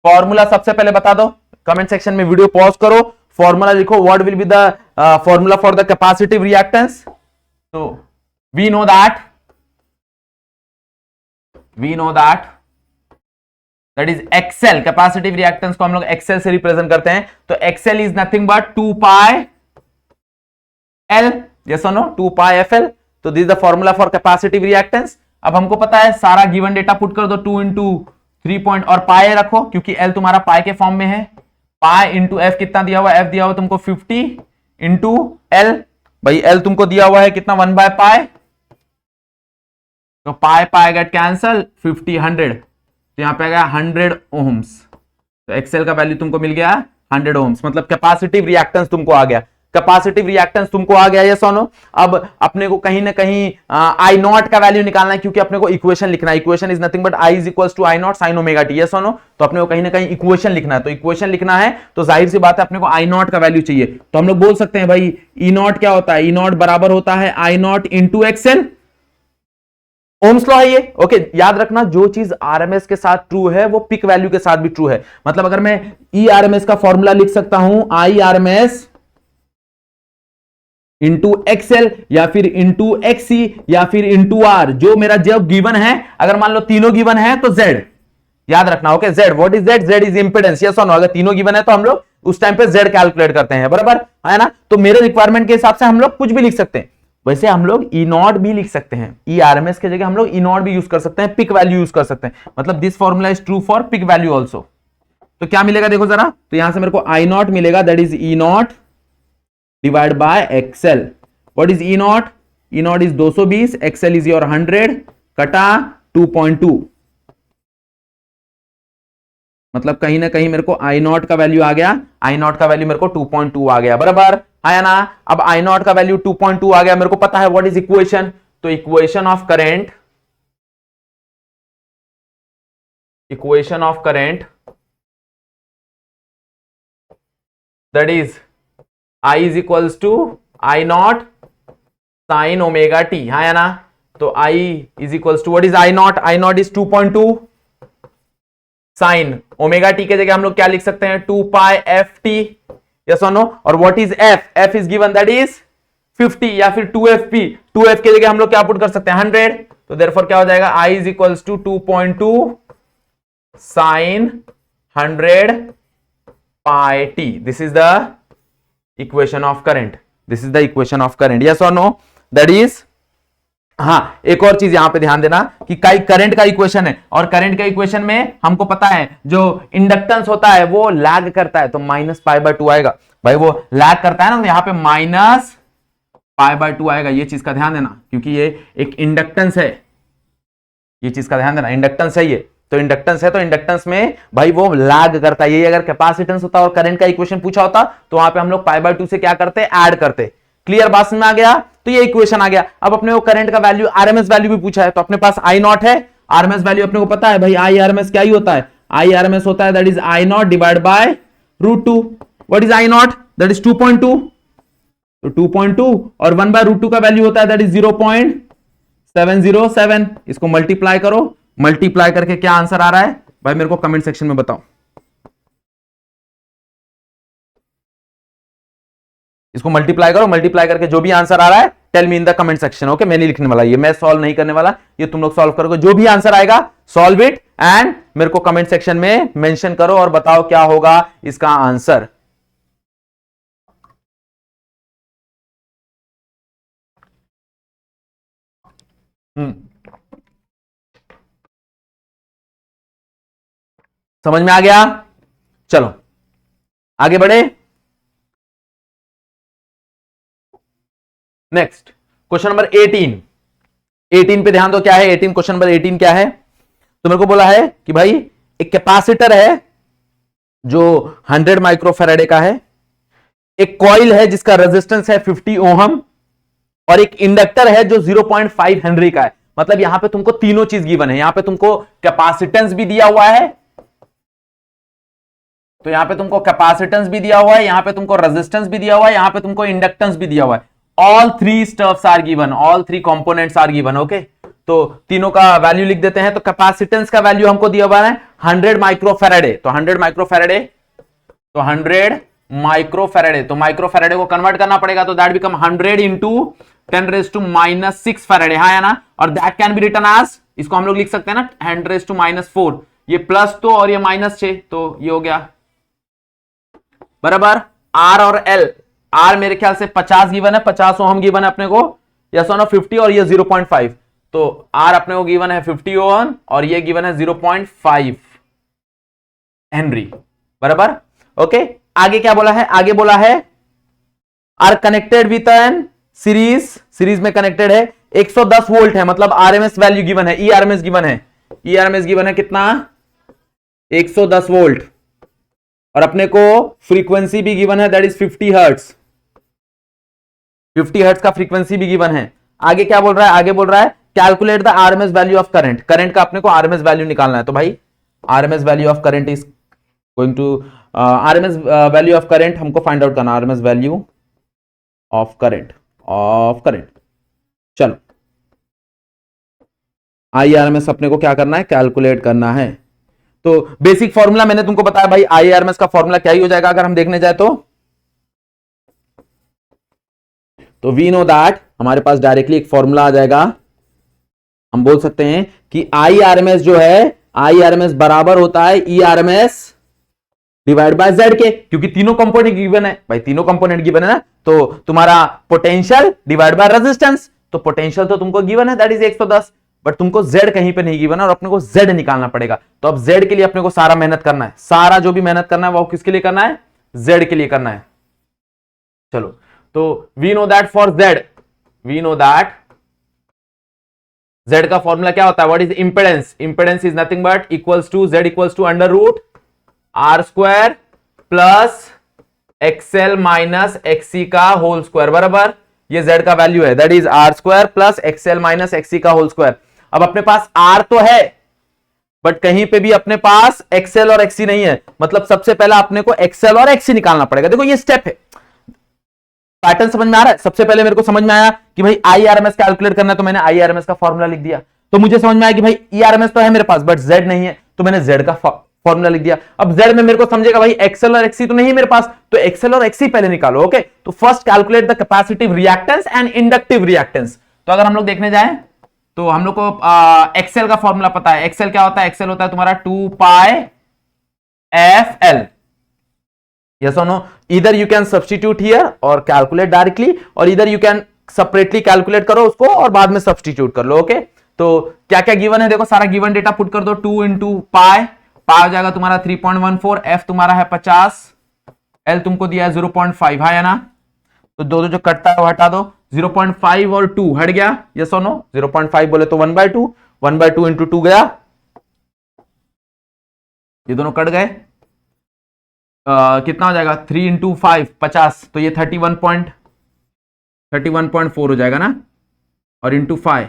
फॉर्मूला सबसे पहले बता दो, कमेंट सेक्शन में वीडियो पॉज करो, फॉर्मूला लिखो, what will be the formula for the capacitive reactance. तो we know that is XL. Capacitive reactance को हम लोग एक्सेल से रिप्रेजेंट करते हैं, तो XL is nothing but 2 pi L, yes और नो, 2 पाई एफ एल। तो this is the formula for capacitive reactance. अब हमको पता है सारा गिवन डेटा पुट कर दो, 2 इंटू 3 पॉइंट और पाई रखो क्योंकि एल तुम्हारा पाई के फॉर्म में है, पाई इंटू एफ कितना दिया हुआ, एफ दिया हुआ तुमको 50 इंटू एल, भाई एल तुमको दिया हुआ है कितना 1 बाय पाई, तो पाई पाई गेट कैंसल, 50 100, तो यहां पे आ गया 100 ओम्स। तो एक्सेल का वैल्यू तुमको मिल गया 100 ओम्स, मतलब कैपेसिटिव रिएक्टेंस तुमको आ गया, कैपेसिटिव रिएक्टेंस तुमको आ गया ये सोनो। अब अपने को कहीं ना कहीं आई नॉट का वैल्यू निकालना है क्योंकि अपने को इक्वेशन लिखना है, equation is nothing but I is equals to I not sine omega t, ये सोनो। तो अपने को कहीं ना कहीं इक्वेशन लिखना है, तो इक्वेशन लिखना है तो जाहिर सी बात है अपने को आई नॉट का वैल्यू चाहिए। तो हम लोग बोल सकते हैं भाई ई नॉट क्या होता है, ई नॉट बराबर होता है I naught into XL, Ohm's law है ये। ओके याद रखना, जो चीज आरएमएस के साथ ट्रू है वो पिक वैल्यू के साथ भी ट्रू है। मतलब अगर मैं ई आरएमएस का फॉर्मूला लिख सकता हूं आई आरएमएस इंटू एक्सएल या फिर इंटू एक्सी या फिर इंटू आर, जो मेरा जब गिवन है, अगर मान लो तीनों गिवन है तो जेड याद रखना। Okay Z, what is Z, Z is impedance, yes और नो। अगर तीनों गिवन है तो हम लोग उस टाइम पे जेड कैलकुलेट करते हैं, बराबर है ना। तो मेरे रिक्वायरमेंट के हिसाब से हम लोग कुछ भी लिख सकते हैं, वैसे हम लोग ई नॉट भी लिख सकते हैं, ई आरएमएस की जगह हम लोग ई नॉट भी यूज कर सकते हैं, पिक वैल्यू यूज कर सकते हैं, मतलब this formula is true for peak value also. तो क्या मिलेगा देखो जरा, तो यहां से मेरे को आई नॉट मिलेगा, that is E not divide bye XL. What is E not, E not is 220, XL is your 100 कटा 2.2, मतलब कहीं ना कहीं मेरे को आई नॉट का वैल्यू आ गया, आई नॉट का वैल्यू मेरे को 2.2 आ गया, बराबर है ना। अब आई नॉट का वैल्यू 2.2 आ गया, मेरे को पता है व्हाट इज इक्वेशन, तो equation of current, equation of current that is I is equals to I not sine omega T, है ना। तो I is equals to what is I naught, I naught is 2.2 sine omega T के जगह हम लोग क्या लिख सकते हैं 2 पाई एफ टी, यस और नो। और what is F, F is given that is 50 या फिर 2fp, 2f के जगह हम लोग क्या पुट कर सकते हैं 100, तो देयरफॉर क्या हो जाएगा I is equals to 2.2 sine 100 pi T, this is the equation of current, this is the equation of current, yes और नो, दैट इज। हाँ एक और चीज यहां पे ध्यान देना कि करंट का इक्वेशन है, और करंट का इक्वेशन में हमको पता है जो इंडक्टेंस होता है वो लैग करता है, तो माइनस पाई बाय 2 आएगा, भाई वो लैग करता है ना, तो यहां पे माइनस पाई बाय 2 आएगा, ये चीज का ध्यान देना क्योंकि ये एक इंडक्टेंस है, ये चीज का ध्यान देना, इंडक्टेंस है ये, तो इंडक्टेंस है तो इंडक्टेंस में भाई वो लैग करता है। ये अगर कैपेसिटेंस होता और करंट का इक्वेशन पूछा होता तो वहां पे हम लोग पाई बाय 2 से क्या करते, ऐड करते। क्लियर, बात समझ में आ गया, तो ये इक्वेशन आ गया। अब अपने को करंट का वैल्यू आरएमएस वैल्यू भी पूछा है, तो अपने पास आई नॉट है, आरएमएस वैल्यू अपने को पता है भाई, आई आरएमएस क्या ही होता है, आई आरएमएस होता है that is I naught divide by √2। What is I not, that is 2.2, तो 2.2 और 1 बाय √2 का वैल्यू होता है दैट इज 0.707, इसको मल्टीप्लाई करो, मल्टीप्लाई करके क्या आंसर आ रहा है भाई मेरे को कमेंट सेक्शन में बताओ, इसको मल्टीप्लाई करो, मल्टीप्लाई करके जो भी आंसर आ रहा है tell me in the comment section. Okay मैं नहीं लिखने वाला, ये मैं सॉल्व नहीं करने वाला, ये तुम लोग सॉल्व करोगे, जो भी आंसर आएगा सॉल्व इट एंड मेरे को कमेंट सेक्शन में मेंशन करो और बताओ क्या होगा इसका आंसर। समझ में आ गया, चलो आगे बढ़े। नेक्स्ट क्वेश्चन नंबर 18 पे ध्यान दो, क्या है 18, क्वेश्चन नंबर 18 क्या है, तो मेरे को बोला है कि भाई एक कैपेसिटर है जो 100 माइक्रोफैराडे का है, एक कॉइल है जिसका रेजिस्टेंस है 50 ओहम, और एक इंडक्टर है जो 0.5 हेनरी का है। मतलब यहां पे तुमको तीनों चीज गिवन है। यहां पे तुमको कैपेसिटेंस भी दिया हुआ है, तो यहां पे तुमको कैपेसिटेंस भी दिया हुआ है, यहां पे तुमको रेजिस्टेंस भी दिया हुआ है, यहां पे तुमको इंडक्टेंस भी दिया हुआ है। All three stuffs are given, all three components are given. Okay, तो तीनों का वैल्यू लिख देते हैं। तो कैपेसिटेंस का वैल्यू हमको दिया हुआ है 100 माइक्रोफैराडे। तो 100 माइक्रोफैराडे, तो 100 माइक्रोफैराडे, तो माइक्रोफैराडे को कन्वर्ट करना पड़ेगा, तो दैट बिकम 100 इंटू 10⁻⁻6 फैराडे, हाँ या ना। और that can be written as, इसको हम लोग लिख सकते हैं ना 10⁻⁻4, ये प्लस तो और ये -6, तो ये हो गया बराबर। आर और एल, आर मेरे ख्याल से 50 गिवन है, 50 ओहम गिवन है अपने को, या सोना 50, और ये 0.5, तो आर अपने को गिवन है 50 ओहम और ये गिवन है 0.5 हेनरी, बराबर। ओके, आगे क्या बोला है, आगे बोला है are connected with an series में कनेक्टेड है, 110 वोल्ट है, मतलब आरएमएस वैल्यू गिवन है, ईआरएमएस गिवन है, ईआरएमएस गिवन है कितना 110 वोल्ट, और अपने को फ्रीक्वेंसी भी गिवन है, दैट इज 50 हर्ट्ज, 50 हर्ट्ज का फ्रीक्वेंसी भी गिवन है। आगे क्या बोल रहा है, आगे बोल रहा है calculate the RMS value of current, current का अपने को आरएमएस वैल्यू निकालना है। तो भाई RMS value of current is going to, RMS value of current हमको फाइंड आउट करना, RMS value of current, of current. चलो आईआरएमएस अपने को क्या करना है, कैलकुलेट करना है। तो बेसिक फॉर्मूला मैंने तुमको बताया भाई, आईआरएमएस का फॉर्मूला क्या ही हो जाएगा अगर हम देखने जाए तो वी नो दैट, हमारे पास डायरेक्टली एक फॉर्मूला आ जाएगा, हम बोल सकते हैं कि आईआरएमएस जो है, आईआरएमएस बराबर होता है ईआरएमएस डिवाइड बाय जेड के, क्योंकि तीनों कंपोनेंट गिवन है भाई, तीनों कंपोनेंट गिवन है ना, तो तुम्हारा पोटेंशियल डिवाइड बाय रेजिस्टेंस, तो पोटेंशियल तो तुमको गिवन है दैट इज 110, बट तुमको जेड कहीं पे नहीं गिवन है और अपने को जेड निकालना पड़ेगा। तो अब जेड के लिए अपने को सारा मेहनत करना है, सारा जो भी मेहनत करना है वो किसके लिए करना है, जेड के लिए करना है। चलो, तो we know that for Z, we know that Z का फॉर्मूला क्या होता है, what is impedance, impedance is nothing but equals to Z equals to under root R square plus XL minus XC का होल स्क्वायर, बराबर। ये Z का value है, that is R square plus XL minus XC का whole square. अब अपने पास are तो है, बट कहीं पे भी अपने पास एक्सएल और एक्सी नहीं है, मतलब सबसे पहला अपने को एक्सएल और एक्सी निकालना पड़ेगा। देखो ये स्टेप है, पैटर्न समझ में आ रहा है। सबसे पहले मेरे को समझ में आया कि भाई आईआरएमएस कैलकुलेट करना है, तो मैंने आईआरएमएस का फॉर्मूला लिख दिया। तो मुझे समझ में आया कि भाई ईआरएमएस तो है मेरे पास बट जेड नहीं है, तो मैंने जेड का फॉर्मूला लिख दिया। अब जेड में मेरे को समझेगा भाई एक्सएल और एक्सी तो नहीं है मेरे पास, तो एक्सएल और एक्सी पहले निकालो। ओके, तो first calculate the capacitive reactance and inductive reactance. तो अगर हम लोग देखने जाएं तो हम लोग को एक्सएल का फॉर्मूला पता है। एक्सएल क्या होता है, एक्सएल होता है तुम्हारा 2 pi F L. Yes or no? Either you can substitute here or calculate directly, or either you can separately calculate करो उसको और बाद में substitute कर लो। ओके, तो क्या क्या गिवन है देखो, सारा गिवन डेटा पुट कर दो। 2 इंटू पाई, पाई हो जाएगा तुम्हारा 3.14, एफ तुम्हारा है 50, एल तुमको दिया है 0.5, हाँ या ना। तो दो जो कटता है वो हटा दो, 0.5 और 2 हट गया। यस और नो, 0.5 बोले तो 1/2, 1/2 इंटू 2 गया, ये दोनों कट गए। कितना हो जाएगा 3 इंटू 5 50, तो ये 31.4 हो जाएगा ना, और इंटू 5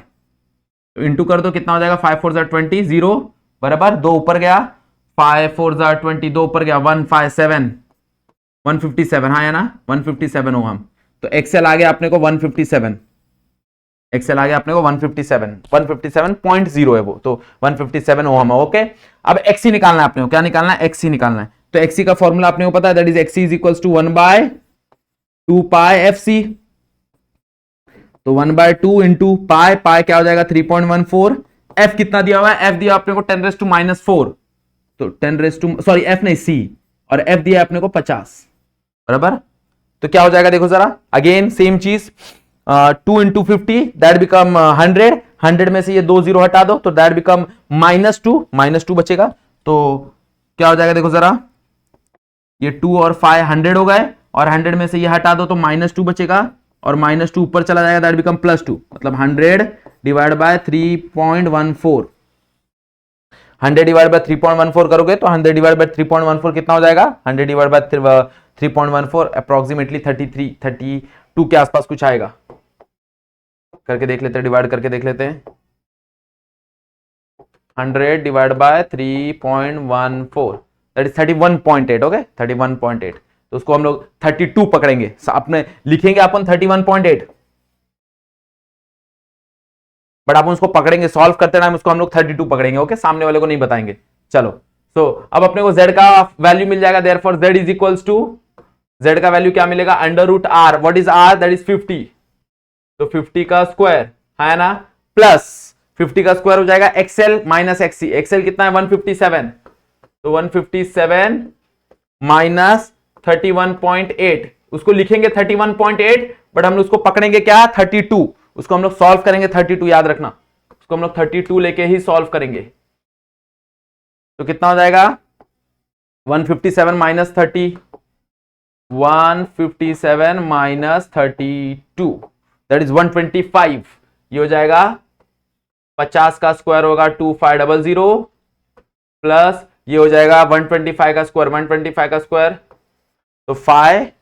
तो इंटू कर दो, कितना हो जाएगा 5 4 20, 0 बराबर, 2 ऊपर गया, 5 4 20, 2 ऊपर गया, 157, 157, हाँ या ना, 157 ओहम। तो एक्सएल आ गया अपने को 157, एक्सएल आ गया अपने को 157.0 है वो, तो 157 ओहम है। ओके, अब एक्सी निकालना है अपने को, क्या निकालना है, एक्सी निकालना है। तो एक्सी का फॉर्मूला अपने को पता है, that is XC is equals to 1/2 pi F C. तो 1/2 इंटू पाई, पाई क्या हो जाएगा 3.14, एफ कितना दिया हुआ है, एफ दिया अपने को 10⁻⁻4, तो 10 सॉरी एफ नहीं सी, और एफ दिया अपने को 50, बराबर। तो क्या हो जाएगा देखो जरा, अगेन सेम चीज, 2 इंटू 50 दैट बिकम 100, 100 में से ये 2 0 हटा दो, तो दैट बिकम -2 बचेगा। तो क्या हो जाएगा देखो जरा, ये 2 और 5 100 हो गए, और 100 में से ये हटा दो तो -2 बचेगा, और -2 ऊपर चला जाएगा, दैट बिकम +2, मतलब 100 डिवाइड बाय 3.14। 100 डिवाइड बाय 3.14 करोगे तो 100 डिवाइड बाय 3.14 कितना हो जाएगा? 100 डिवाइड बाय 3.14 अप्रोक्सीमेटली 32 के आसपास कुछ आएगा। करके देख लेते हैं, डिवाइड करके देख लेते हैं। 100 divide by 3.14 that is 31.8। Okay 31.8, तो उसको हम लोग 32 पकड़ेंगे, अपने लिखेंगे अपन 31.8, बट आप उसको पकड़ेंगे सॉल्व करते टाइम, उसको हम लोग 32 पकड़ेंगे। ओके सामने वाले को नहीं बताएंगे। चलो तो अब अपने को z का वैल्यू मिल जाएगा, therefore z is equals to, z का वैल्यू क्या मिलेगा? Under root r, what is r? That is 50, तो 50 का स्क्वायर है ना, प्लस 50 का स्क्वायर हो जाएगा एक्सएल माइनस एक्ससी। एक्सएल कितना है? 157, तो 157 माइनस 31.8, उसको लिखेंगे 31.8, बट हम उसको पकड़ेंगे क्या? 32, उसको हम लोग सॉल्व करेंगे 32, याद रखना, उसको हम लोग 32 लेके ही सॉल्व करेंगे। तो कितना हो जाएगा? 157 माइनस 30, 157 माइनस 32 दैट इज 125, ये हो जाएगा 50 का स्क्वायर होगा 2500, प्लस ये हो जाएगा 125 का स्क्वायर, 125 का स्क्वायर तो 5,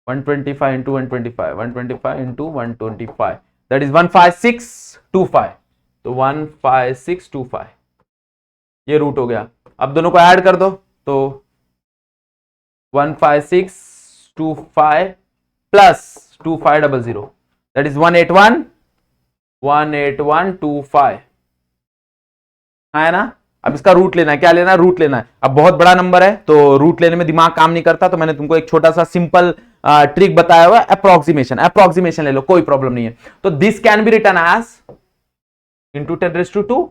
125 इंटू 125, 125 इंटू 125 दैट इज 15625, तो 15625 ये रूट हो गया। अब दोनों को ऐड कर दो तो 15625 प्लस 2500 दैट इज 18125 है ना। अब इसका रूट लेना है, क्या लेना है? रूट लेना है। अब बहुत बड़ा नंबर है तो रूट लेने में दिमाग काम नहीं करता, तो मैंने तुमको एक छोटा सा सिंपल ट्रिक बताया हुआ है, अप्रोक्सीमेशन। अप्रोक्सीमेशन ले लो, कोई प्रॉब्लम नहीं है। तो this can be written as into 10⁻²।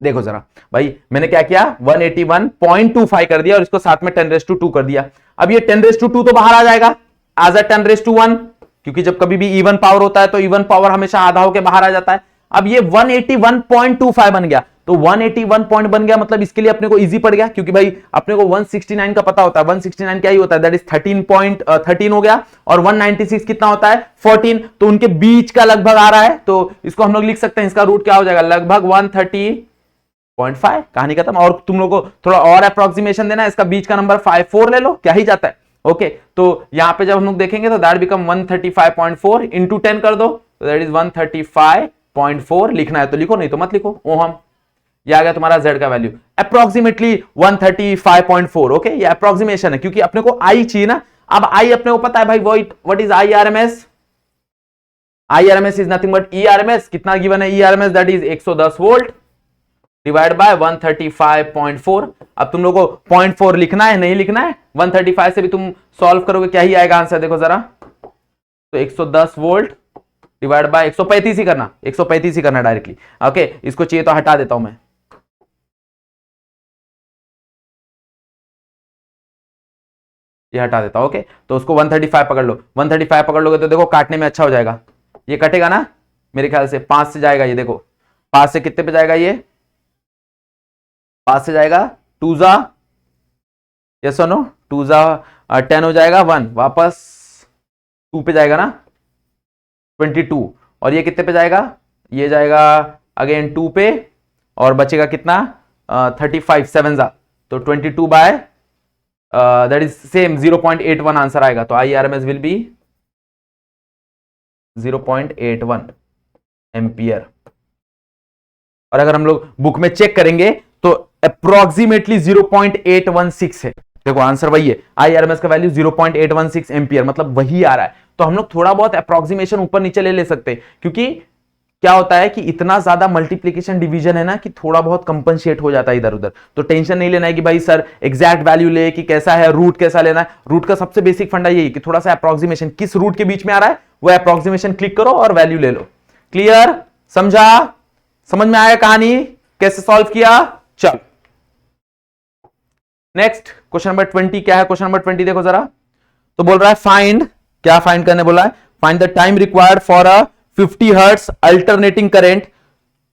देखो जरा भाई, मैंने क्या किया? 181.25 कर दिया और इसको साथ में 10⁻² कर दिया। अब ये 10⁻² तो बाहर आ जाएगा एज अ 10⁻1, क्योंकि जब कभी भी इवन पावर होता है तो इवन पावर हमेशा आधा होकर बाहर आ जाता है। अब ये 181.25 बन गया, तो 181 पॉइंट बन गया, मतलब इसके लिए अपने को इजी पड़ गया, क्योंकि भाई अपने को 169 का पता होता है। 169 क्या ही होता है? दैट इज 13 हो गया, और 196 कितना होता है? 14, तो उनके बीच का लगभग आ रहा है, तो इसको हम लोग लिख सकते हैं, इसका रूट क्या हो जाएगा? लगभग 130.5। कहानी खत्म। और तुम लोग को थोड़ा और अप्रोक्सीमेशन देना है, इसका बीच का नंबर 54 ले लो, क्या ही जाता है। ओके तो यहां पे जब हम लोग देखेंगे तो दैट बिकम 135.4 इंटू 10 कर दो, तो दैट इज 135.4। लिखना है तो लिखो, नहीं तो मत लिखो। ओहम, ये आ गया तुम्हारा z का वैल्यू अप्रोक्सीमेटली 135.4। ओके ये अप्रोक्सीमेशन है, क्योंकि अपने को आई चाहिए ना। अब आई अपने को पता है भाई, what is IRMS? IRMS is nothing but ERMS। कितना गिवन है ERMS? That is 110 volt divide by 135.4। अब तुम लोगों को 0.4 लिखना है, नहीं लिखना है? 135 से भी तुम सॉल्व करोगे, क्या ही आएगा आंसर? देखो जरा, तो 110 वोल्ट डिवाइड बाय 135 ही करना, 135 ही करना डायरेक्टली। ओके इसको चाहिए तो हटा देता हूं मैं, ये हटा देता हूं। ओके तो उसको 135 पकड़ लो, 135 पकड़ लोगे तो देखो काटने में अच्छा हो जाएगा। ये कटेगा ना मेरे ख्याल से, 5 से जाएगा ये, देखो 5 से कितने पे जाएगा? ये 5 से जाएगा 2 जा, यस और नो? 2 जा 10 हो जाएगा, 1 वापस 2 पे जाएगा ना, 22, और ये कितने पे जाएगा? ये जाएगा अगेन 2 पे, और बचेगा कितना? 35, 7 जा, तो 22 by that is same 0.81 answer आएगा। तो IRMS विल बी 0.81 एम्पियर। और अगर हम लोग बुक में चेक करेंगे तो अप्रोक्सीमेटली 0.816 है। देखो आंसर वही है, IRMS का वैल्यू 0.816 एम्पियर, मतलब वही आ रहा है। तो हम लोग थोड़ा बहुत अप्रोक्सीमेशन ऊपर नीचे ले सकते हैं, क्योंकि क्या होता है कि इतना ज्यादा मल्टीप्लीकेशन डिवीजन है ना कि थोड़ा बहुत कंपनसेट हो जाता है इधर उधर। तो टेंशन नहीं लेना है कि भाई सर एग्जैक्ट वैल्यू ले कि कैसा है, रूट कैसा लेना है। रूट का सबसे बेसिक फंडा यही कि थोड़ा सा अप्रोक्सीमेशन किस रूट के बीच में आ रहा है वो अप्रोक्सीमेशन क्लिक करो और वैल्यू ले लो। क्लियर? समझा? समझ में आया कहानी कैसे सॉल्व किया? चल नेक्स्ट क्वेश्चन नंबर 20 क्या है? क्वेश्चन नंबर 20 देखो जरा, तो बोल रहा है फाइंड, क्या फाइंड करने बोला है? Find the time required for a 50 hertz alternating current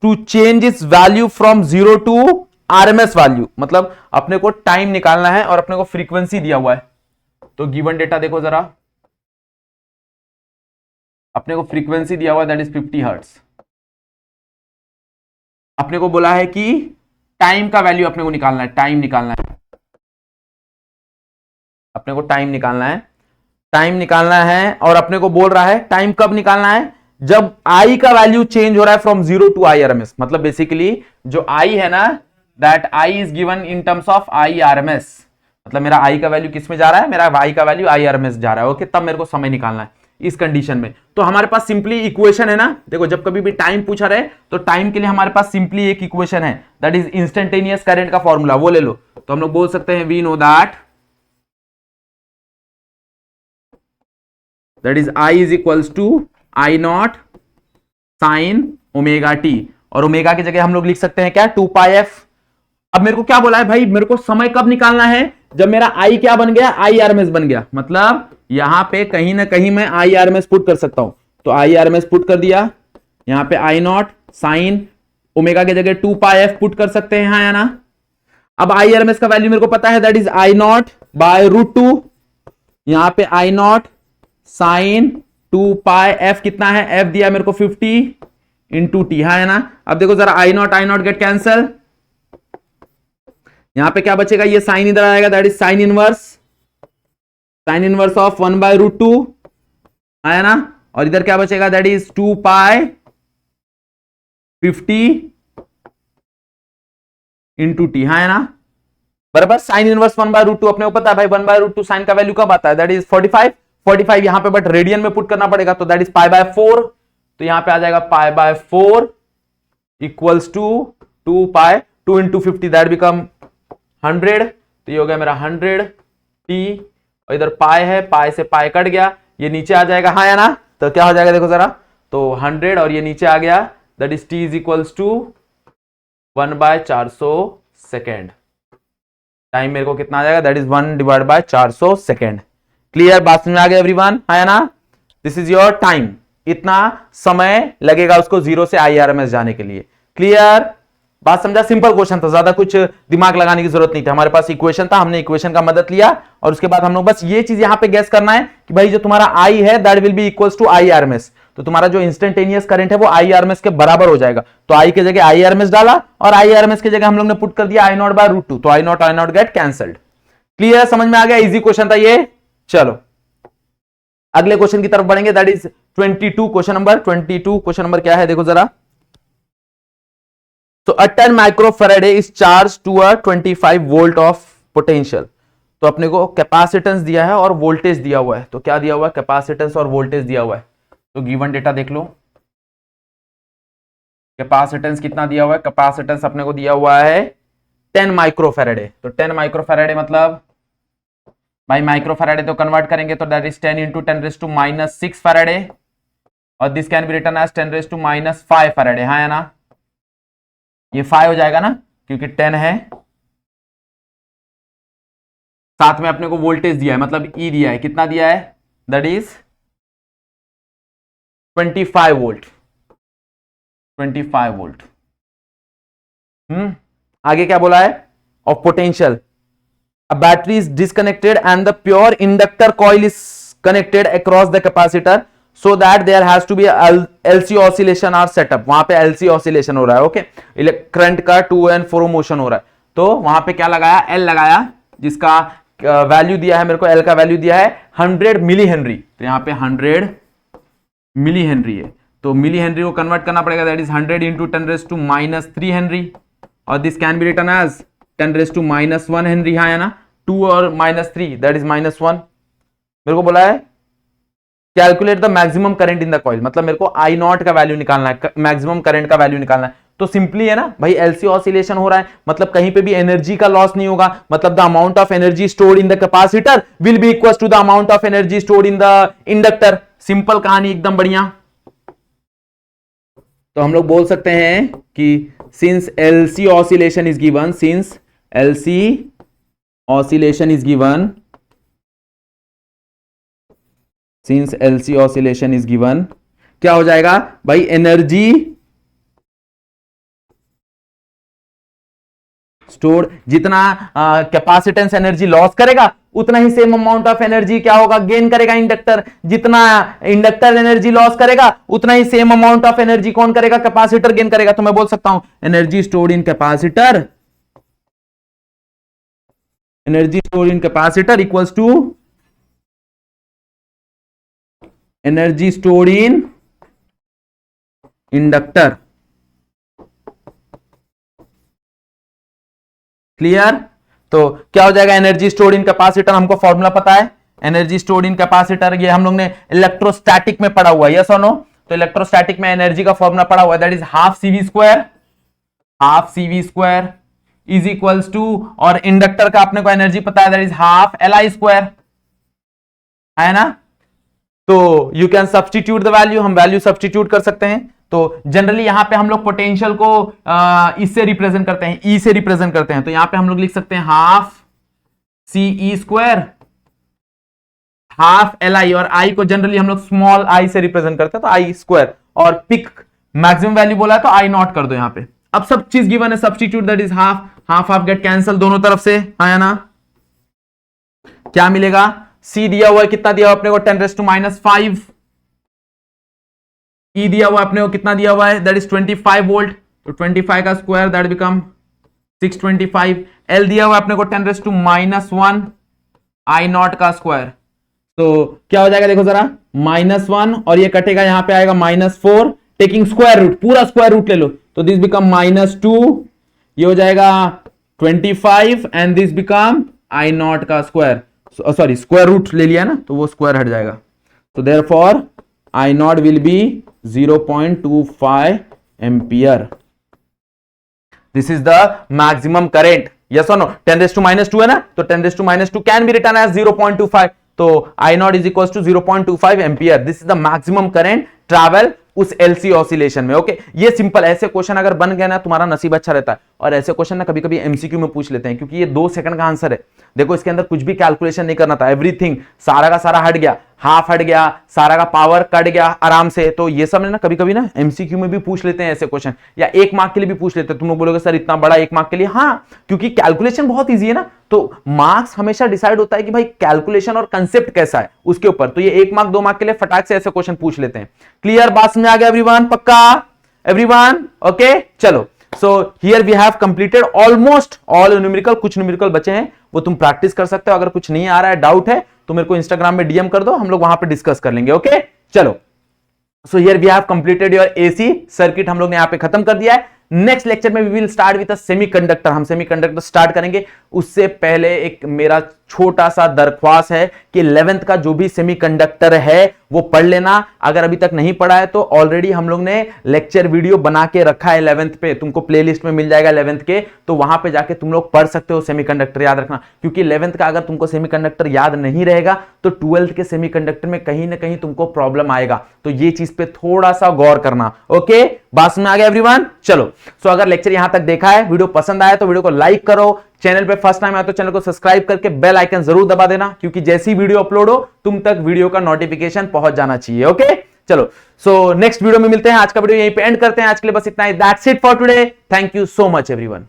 to change its value from 0 to RMS value. मतलब अपने को टाइम निकालना है और अपने को फ्रीक्वेंसी दिया हुआ है। तो गिवन डेटा देखो जरा, अपने को फ्रीक्वेंसी दिया हुआ है दैट इज 50 हर्ट्ज। अपने को बोला है कि टाइम का वैल्यू अपने को निकालना है, टाइम निकालना है, अपने को टाइम निकालना है, टाइम निकालना है। और अपने को बोल रहा है टाइम कब निकालना है, जब आई का वैल्यू चेंज हो रहा है from 0 to I R M S. मतलब बेसिकली जो आई है ना, that I is given in terms of I R M S. मतलब मेरा आई का वैल्यू किस में जा रहा है, मेरा आई का value I R M S जा रहा है। ओके, तब मेरे को समय निकालना है इस कंडीशन में। तो हमारे पास सिंपली इक्वेशन है ना, देखो जब कभी भी टाइम पूछा रहे तो टाइम के लिए हमारे पास सिंपली एक इक्वेशन है, दैट इज इंस्टेंटेनियस करंट का फॉर्मूला, वो ले लो। तो हम लोग बोल सकते हैं we know that is I is equals to I not sine omega T, और ओमेगा की जगह हम लोग लिख सकते हैं क्या, 2 पाई एफ। अब मेरे को क्या बोला है भाई, मेरे को समय कब निकालना है, जब मेरा आई क्या बन गया, आई आर एम एस बन गया। मतलब यहां पे कहीं ना कहीं मैं I R M S put कर सकता हूं, तो I R M S put कर दिया, यहां पे आई नॉट साइन ओमेगा की जगह 2 पाई एफ पुट कर सकते हैं, हाँ या ना। अब आई आर एम एस का वैल्यू मेरे को पता है, that is I not by root 2, यहां पे I not sine 2 pi F कितना है, एफ दिया मेरे को 50 इंटू टी, हाँ है ना। अब देखो जरा आई नॉट गेट कैंसल, यहां पे क्या बचेगा, ये साइन इधर आएगा, that is sine inverse of 1 by root 2, है ना। और इधर क्या बचेगा, that is 2 pi 50 into T, है ना। बराबर साइन इनवर्स 1 बाय रूट 2 अपने को पता है भाई, 1 बाय रूट 2 साइन का वैल्यू कब आता है, दैट इज 45 यहां पे, बट रेडियन में पुट करना पड़ेगा, तो दैट इज पाई बाय 4। तो यहां पे आ जाएगा pi by 4 equals to 2 pi 2 into 50, that become 100। तो ये हो गया मेरा 100 टी, और इधर पाई है, पाई से पाई कट गया, ये नीचे आ जाएगा, हाँ या ना। तो क्या हो जाएगा देखो जरा, तो 100 और ये नीचे आ गया, that is T is equals to 1/400 second. Time मेरे को कितना आ जाएगा, दैट इज 1/400 सेकेंड। क्लियर, बात समझ में आ गया एवरीवन, है ना। दिस इज योर टाइम, इतना समय लगेगा उसको 0 से IRMS जाने के लिए। क्लियर, बात समझा, सिंपल क्वेश्चन था, ज्यादा कुछ दिमाग लगाने की जरूरत नहीं थी। हमारे पास इक्वेशन था, हमने इक्वेशन का मदद लिया, और उसके बाद हम लोग बस ये चीज यहां पे गैस करना है कि भाई जो तुम्हारा आई है that will be equals to IRMS। तो तुम्हारा जो इंस्टेंटेनियस करंट है वो IRMS के बराबर हो जाएगा। तो आई की जगह IRMS डाला, और IRMS की जगह हम लोग ने पुट कर दिया आई नॉट बाय रूट 2, तो I not get cancelled. Clear, समझ में आ गया, इजी क्वेश्चन था ये। चलो अगले क्वेश्चन की तरफ बढ़ेंगे, that is 22 question number 22। Question number क्या है देखो जरा। So a 10 microfarad is charged to a 25 volt of potential। तो अपने को कैपेसिटेंस दिया है और वोल्टेज दिया हुआ है, तो क्या दिया हुआ है, कैपेसिटेंस और वोल्टेज दिया हुआ है। तो गिवन डेटा देख लो, कैपेसिटेंस कितना दिया हुआ है, कैपेसिटेंस अपने को दिया हुआ है 10 माइक्रोफैराड है। तो 10 माइक्रोफैराड है, मतलब भाई माइक्रोफैराड है तो कन्वर्ट करेंगे तो दैट इज 10 इंटू 10⁻⁻6 फैराड है, और this can be written as 10⁻⁵ farad है, हाँ या ना। ये 5 हो जाएगा ना, क्योंकि 10 है, साथ में अपने को वोल्टेज दिया है, मतलब ई दिया है, कितना दिया है, दैट इज 25 वोल्ट, 25 वोल्ट। आगे क्या बोला है, of potential a battery is disconnected and the pure inductor coil is connected across the capacitor so that there has to be a LC oscillation or setup। वहां पे LC oscillation हो रहा है, okay, current का to and fro motion हो रहा है। तो वहां पे क्या लगाया, L लगाया, जिसका वैल्यू दिया है मेरे को, L का वैल्यू दिया है 100 मिली हेनरी। तो यहां पे 100 मिली हेनरी है, तो मिली हेनरी को कन्वर्ट करना पड़ेगा, दैट इज 100 इंटू 10⁻³ हेनरी, और this can be written as 10⁻⁻1 henry, हाँ है ना। 2 और -3 दैट इज -1। मेरे को बोला है calculate the maximum current in the coil, मतलब मेरे को आई नॉट का वैल्यू निकालना है, मैक्सिमम करंट का वैल्यू निकालना है। तो सिंपली है ना भाई, एलसी ऑसिलेशन हो रहा है, मतलब कहीं पे भी एनर्जी का लॉस नहीं होगा, मतलब the amount of energy stored in the capacitor will be equal to the amount of energy stored in the inductor. Simple कहानी, एकदम बढ़िया। तो हम लोग बोल सकते हैं कि since LC oscillation is given, since LC oscillation is given, since LC oscillation is given, क्या हो जाएगा भाई, एनर्जी स्टोर्ड, जितना कैपेसिटेंस एनर्जी लॉस करेगा उतना ही सेम अमाउंट ऑफ एनर्जी क्या होगा, गेन करेगा इंडक्टर। जितना इंडक्टर एनर्जी लॉस करेगा उतना ही सेम अमाउंट ऑफ एनर्जी कौन करेगा, कैपेसिटर गेन करेगा। तो मैं बोल सकता हूं energy stored in capacitor, energy stored in capacitor equals to energy stored in inductor. Clear? तो क्या हो जाएगा, एनर्जी स्टोर्ड इन कैपेसिटर, हमको फॉर्मूला पता है एनर्जी स्टोर्ड इन कैपेसिटर, ये हम लोग ने इलेक्ट्रोस्टैटिक में पढ़ा हुआ है, यस और नो। तो इलेक्ट्रोस्टैटिक में एनर्जी का फॉर्मूला पढ़ा हुआ है, that is half CV square is equals to, और इंडक्टर का अपने को एनर्जी पता है, that is half LI square, है ना। तो you can substitute the value, हम वैल्यू सब्स्टिट्यूट कर सकते हैं। तो जनरली यहां पे हम लोग पोटेंशियल को इससे रिप्रेजेंट करते हैं, E से रिप्रेजेंट करते हैं। तो यहां पे हम लोग लिख सकते हैं half CE square half LI, और I को जनरली हम लोग स्मॉल I से रिप्रेजेंट करते हैं, तो I स्क्वायर, और पिक मैक्सिमम वैल्यू बोला है तो I नॉट कर दो यहां पे। अब सब चीज गिवन है, substitute, that is half half get cancel दोनों तरफ से, है ना। क्या मिलेगा, C दिया हुआ है, कितना दिया हुआ अपने को 10⁻⁵, E दिया हुआ अपने को कितना दिया हुआ है, दैट इज 25 वोल्ट, तो 25 का स्क्वायर दैट बिकम 625, L दिया हुआ अपने को 10⁻⁻1 I नॉट का स्क्वायर। तो क्या हो जाएगा देखो जरा, -1 और ये कटेगा, यहां पे आएगा -4, टेकिंग स्क्वायर रूट, पूरा स्क्वायर रूट ले लो, तो दिस बिकम -2, ये हो जाएगा 25 and this become I not का स्क्वायर, सॉरी स्क्वायर रूट ले लिया ना, तो वो स्क्वायर हट जाएगा। तो therefore I not will be 0.25 ampere. This is the maximum current, yes और नो। 10⁻² है ना, तो 10⁻² कैन बी रिटन एज 0.25, तो I not is equal to 0.25 ampere. This is the maximum current travel उस LC ऑसिलेशन में। Okay, ये simple, ऐसे question अगर बन गया ना तुम्हारा नसीब अच्छा रहता है। और ऐसे क्वेश्चन ना कभी कभी MCQ में पूछ लेते हैं, क्योंकि ये 2 सेकंड का आंसर है। देखो इसके अंदर कुछ भी कैलकुलेशन नहीं करना था, एवरीथिंग सारा का सारा हट गया, हाफ हट गया, सारा का पावर कट गया आराम से। तो ये सब ना कभी कभी ना MCQ में भी पूछ लेते हैं ऐसे क्वेश्चन, या 1 मार्क के लिए भी पूछ लेते हैं। तुम लोग बोलोगे सर इतना बड़ा 1 मार्क के लिए, हाँ, क्योंकि कैलकुलेशन बहुत ईजी है ना, तो मार्क्स हमेशा डिसाइड होता है कि भाई कैलकुलेशन और कंसेप्ट कैसा है उसके ऊपर। तो ये 1 मार्क 2 मार्क के लिए फटाक से ऐसे क्वेश्चन पूछ लेते हैं। क्लियर, बात में आ गया एवरीवन, पक्का एवरीवन? ओके, चलो। So here we have completed almost all numerical, कुछ न्यूमेरिकल बचे हैं वो तुम प्रैक्टिस कर सकते हो। अगर कुछ नहीं आ रहा है, डाउट है, तो मेरे को इंस्टाग्राम में DM कर दो, हम लोग वहां पे डिस्कस कर लेंगे। ओके, चलो। So here we have completed your AC circuit, हम लोग ने यहां पे खत्म कर दिया है। नेक्स्ट लेक्चर में we will start with semiconductor, हम सेमीकंडक्टर स्टार्ट करेंगे। उससे पहले एक मेरा छोटा सा दरख्वास्त है कि 11th का जो भी सेमीकंडक्टर है वो पढ़ लेना। अगर अभी तक नहीं पढ़ा है तो ऑलरेडी हम लोग ने लेक्चर वीडियो बना के रखा है 11th पे, तुमको प्लेलिस्ट में मिल जाएगा 11th के, तो वहां पे जाके तुम लोग पढ़ सकते हो सेमीकंडक्टर। याद रखना, क्योंकि 11th का अगर तुमको सेमीकंडक्टर याद नहीं रहेगा तो 12th के सेमीकंडक्टर में कहीं ना कहीं तुमको प्रॉब्लम आएगा। तो ये चीज पे थोड़ा सा गौर करना। ओके, बात में आ गया एवरीवन? चलो, सो अगर लेक्चर यहां तक देखा है, वीडियो पसंद आया तो वीडियो को लाइक करो, चैनल पे फर्स्ट टाइम आया तो चैनल को सब्सक्राइब करके बेल आइकन जरूर दबा देना, क्योंकि जैसी वीडियो अपलोड हो तुम तक वीडियो का नोटिफिकेशन पहुंच जाना चाहिए। ओके, चलो, सो नेक्स्ट वीडियो में मिलते हैं। आज का वीडियो यहीं पे एंड करते हैं। आज के लिए बस इतना ही। That's it for today. Thank you so much everyone.